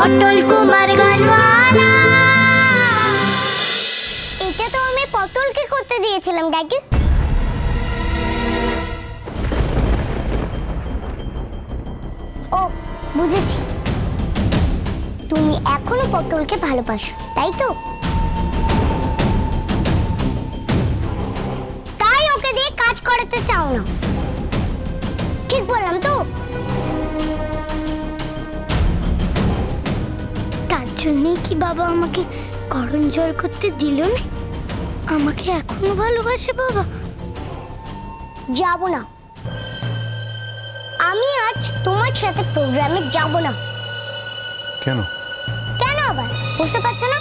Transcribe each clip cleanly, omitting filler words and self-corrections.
পটল কুমার গানওয়ালা। এটা তো আমি পটলকে করতে দিয়েছিলাম কাকি। ও বুঝেছি, তুমি এখনো পটলকে ভালোবাসো তাই তো? তাই ওকে দিয়ে কাজ করাতে চাও না, ঠিক বললাম তো? তার জন্যই কি বাবা আমাকে গরম জল করতে দিল না? আমাকে এখনো ভালোবাসে বাবা? যাব না, আমি আজ তোমার সাথে প্রোগ্রামে যাব না। কেন? কেন আবার বুঝতে পারছো না?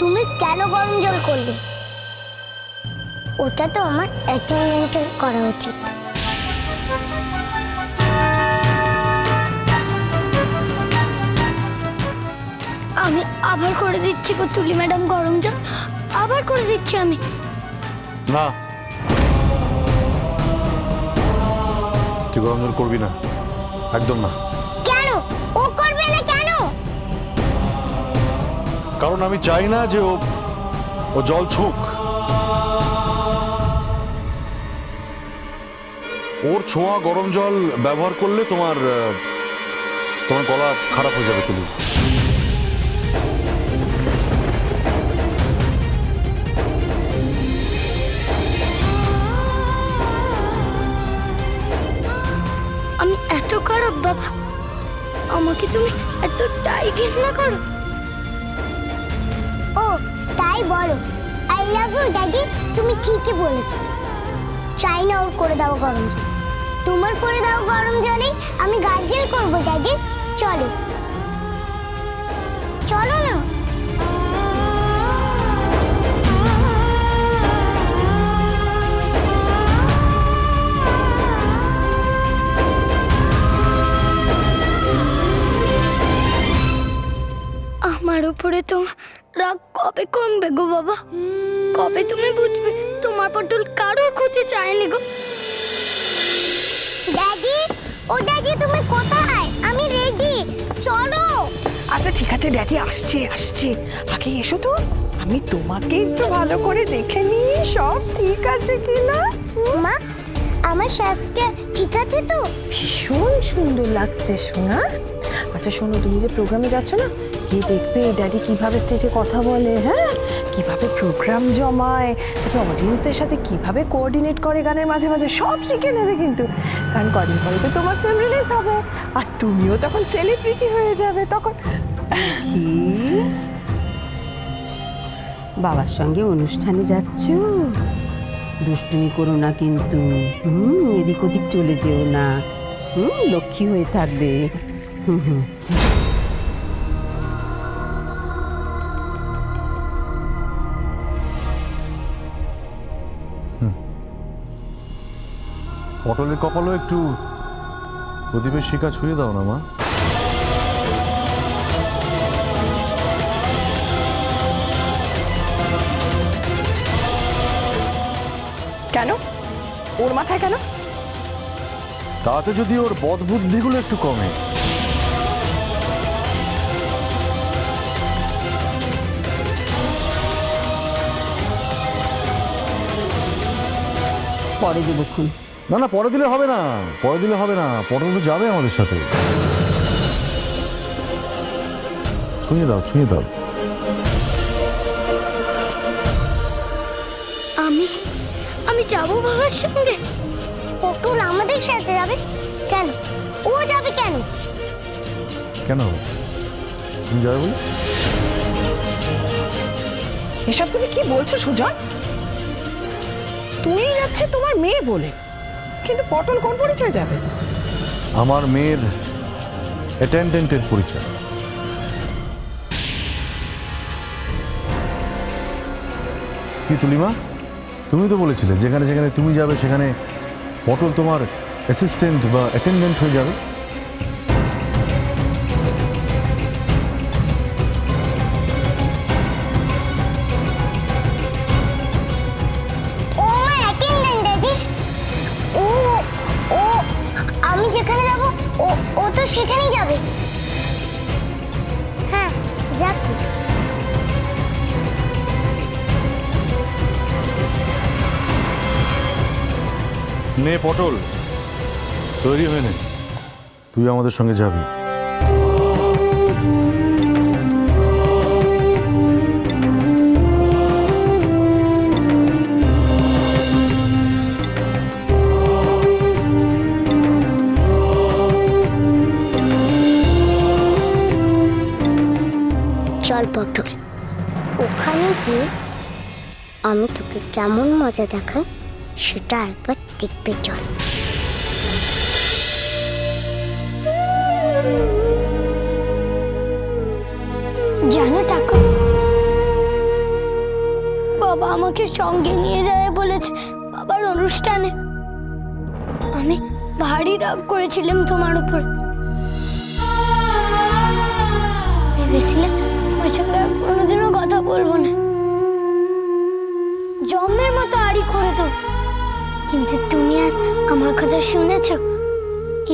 তুমি কেন গরম জল করলে? ওটা তো আমার অ্যাটেন্ডেন্ট করা উচিত। আমি আবার করে দিচ্ছি গো তুলি ম্যাডাম গরম জল, আবার করে দিচ্ছি আমি। না, তুই গরম জল করবি না, একদম না। কেন ও করবে না কেন? কারণ আমি চাই না যে ও জল ছুক। ওর ছোঁয়া গরম জল ব্যবহার করলে তোমার গলা খারাপ হয়ে যাবে তুলি। আমি এত খারাপ বাবা? আমাকে তুমি এতটাই ঘৃণা করো? ও তাই বলো? I love you daddy. তুমি ঠিকই বলেছো, চাই না ওর করে দাও গরম জল। তোমার করে দাও গরম জলেই আমি গার্গেল করবো ড্যাডি। চলো চলো না। আমার উপরে তোমার রাগ কবে কমবে গো বাবা? কবে তুমি বুঝবে তোমার পটল কারোর ক্ষতি চায়নি গো? ড্যাডি, ও ড্যাডি তুমি কোথায়? আমি রেডি, চলো। আচ্ছা ঠিক আছে ড্যাডি, আসছে আসছে। আগে এসো তো, আমি তোমাকে একটু ভালো করে দেখে নিই সব ঠিক আছে কিনা। মা, আমার শার্টটা ঠিক আছে তো? ভীষণ সুন্দর লাগছে সোনা। আচ্ছা শোনো, তুমি যে প্রোগ্রামে যাচ্ছ না, গিয়ে দেখবে ড্যাডি কিভাবে স্টেজে কথা বলে, হ্যাঁ, কিভাবে প্রোগ্রাম জমায়, তারপর অডিয়েন্সদের সাথে কিভাবে কোঅর্ডিনেট করে গানের মাঝে মাঝে, সব শিখে নেবে কিন্তু। কারণ কদিন পরে তো তোমার ফিল্ম রিলিজ হবে, আর তুমিও তখন সেলিব্রিটি হয়ে যাবে। তখন কি বাবার সঙ্গে অনুষ্ঠানে যাচ্ছ? দুষ্টুমি করো না কিন্তু, এদিক ওদিক চলে যেও না, লক্ষ্মী হয়ে থাকবে। পটলের কপালও একটু প্রদীপের শিখা ছুঁয়ে দাও না মা। কেন ওর মাথায় কেন? তাতে যদি ওর বদ বুদ্ধিগুলো একটু কমে। পরে দেবক্ষণ। না না, পরে দিলে হবে না, পরে দিলে হবে না, পটল তো যাবে আমাদের সাথে। ছুঁয়ে দাও, ছুঁয়ে দাও। আমি যাবো বাবার সঙ্গে? পটল আমাদের সাথে যাবে কেন? ও যাবে কেন? কেন তুমি যাবে বলে? এসব তুমি কি বলছো সুজন? তুই যাচ্ছে তোমার মেয়ে বলে, কিন্তু পটল কোন পরিচয় যাবে? আমার মেয়ের অ্যাটেন্ডেন্টের পরিচয়। কি তুলিমা, তুমি তো বলেছিলে যেখানে যেখানে তুমি যাবে সেখানে পটল তোমার অ্যাসিস্ট্যান্ট বা অ্যাটেন্ডেন্ট হয়ে যাবে। আমি যেখানে যাব ও তো সেখানেই যাবে। নে পটল, তৈরি হয়ে নে, তুই আমাদের সঙ্গে যাবি। চল পটল, ওখানে গিয়ে আমি তোকে কেমন মজা দেখাই সেটা একবার দেখবে। চল। জানো টাকা, বাবা আমাকে সঙ্গে নিয়ে যাবে বলেছে বাবার অনুষ্ঠানে। আমি ভারী রাগ করেছিলাম তোমার উপর, ভেবেছিলাম তোমার সঙ্গে আর কোনোদিনও কথা বলবো না, জমের মতো আড়ি করে দেব। কিন্তু তুমি আজ আমার কথা শুনেছো।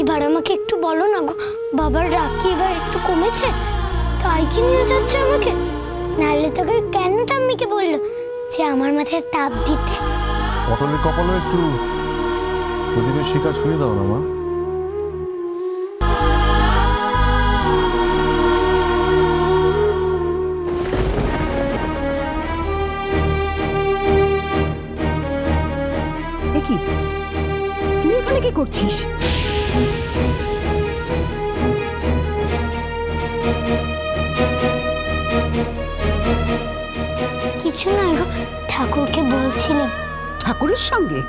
এবার আমাকে একটু বলো না গো, বাবার রাগ কি এবার একটু কমেছে? তাই কি নিয়ে যাচ্ছে আমাকে? নাহলে তোকে কেন ঠাম্মিকে বললো যে আমার মাথায় তাপ দিতে? পটলের কপালে একটু প্রদীপের শিখা ছুঁয়ে দাও না মা। কি তুই এখানে কি করছিস? কিছু না গো, ঠাকুরকে বলছিলাম। ঠাকুরের সঙ্গে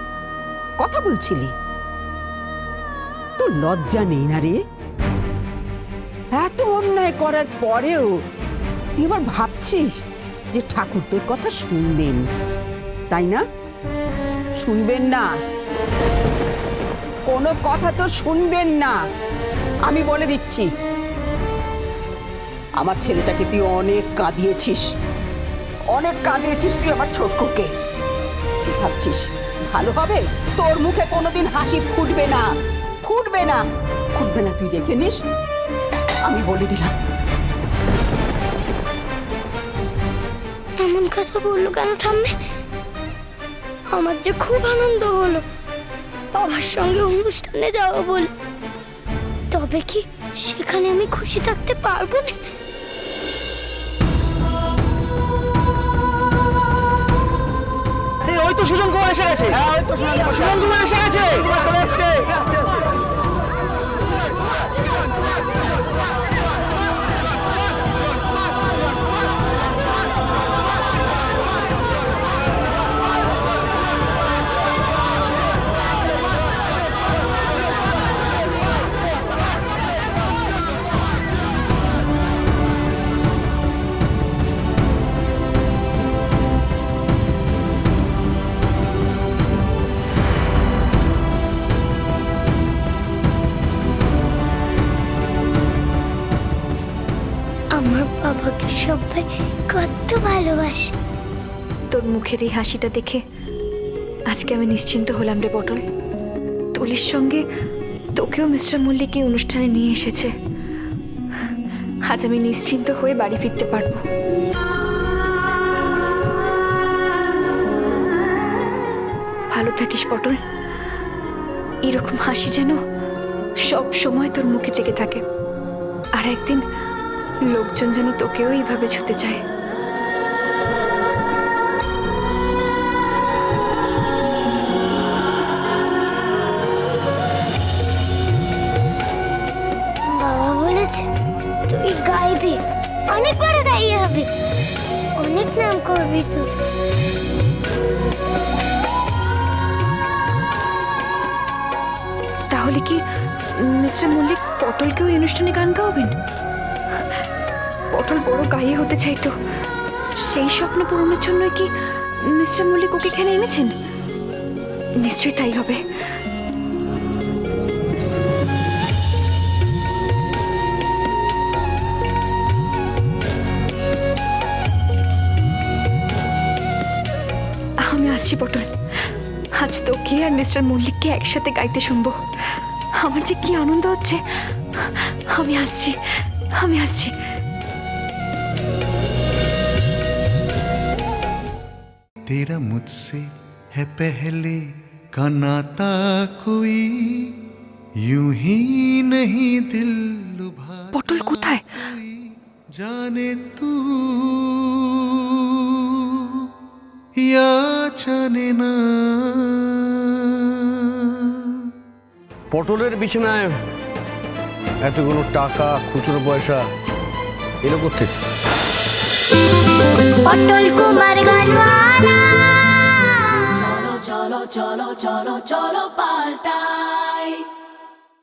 কথা বলছিলি? তোর লজ্জা নেই না রে? এত অন্যায় করার পরেও তুই আবার ভাবছিস যে ঠাকুর তোর কথা শুনবেন, তাই না? শুনবেন না, কোনো কথা তো শুনবেন না, আমি বলে দিচ্ছি। আমার ছেলেটাকে তুই অনেক কাঁদিয়েছিস, অনেক কাঁদিয়েছিস তুই আমার ছোটকুকে। তুই ভাবছিস ভালো হবে? তোর মুখে কোনোদিন হাসি ফুটবে না, ফুটবে না, ফুটবে না, তুই দেখে নিস, আমি বলে দিলাম। এমন কথা বললো কেন ঠাম্মি? আমার যে খুব আনন্দ হলো বাবার সঙ্গে অনুষ্ঠানে যাবো বলে। তবে কি সেখানে আমি খুশি থাকতে পারবো না? ওই তো সুজন কুমার এসে গেছে। সুজন কুমার এসে গেছে। আমার বাবাকে সবাই কত ভালোবাসে। তোর মুখের এই হাসিটা দেখে আজকে আমি নিশ্চিন্ত হলাম রে পটল। তুলির সঙ্গে তোকেও মিস্টার মল্লিক এই অনুষ্ঠানে নিয়ে এসেছে। আজ আমি নিশ্চিন্ত হয়ে বাড়ি ফিরতে পারবো। ভালো থাকিস পটল, এরকম হাসি যেন সব সময় তোর মুখে থেকে থাকে, আর একদিন লোকজন যেন তোকেও এইভাবে ছুতে চায়। বাবা বলেছে তুই গাইবি, অনেকবার গাইয়ে হবে, অনেক নাম করবি তুই। তাহলে কি মিস্টার মল্লিক পটলকেও এই অনুষ্ঠানে গান গাওয়াবেন? পটল বড় গাইয়ে হতে চাইতো, সেই স্বপ্ন পূরণের জন্যই কি মিস্টার মল্লিক ওকে এখানে এনেছেন? নিশ্চয়ই তাই হবে। আমি আসছি পটল, আজ তোকে আর মিস্টার মল্লিককে একসাথে গাইতে শুনবো। আমার যে কি আনন্দ হচ্ছে। আমি আসছি, আমি আসছি। तेरा मुझसे है पहले का नाता कोई यूं ही नहीं दिल लुभा পটল কোথায়? जाने तू या जाने ना। পটলের বিছানায় এতগুলো টাকা খুচরো পয়সা এলো কোথেকে? পটল Kumar Gaanwala cholo cholo cholo cholo cholo palta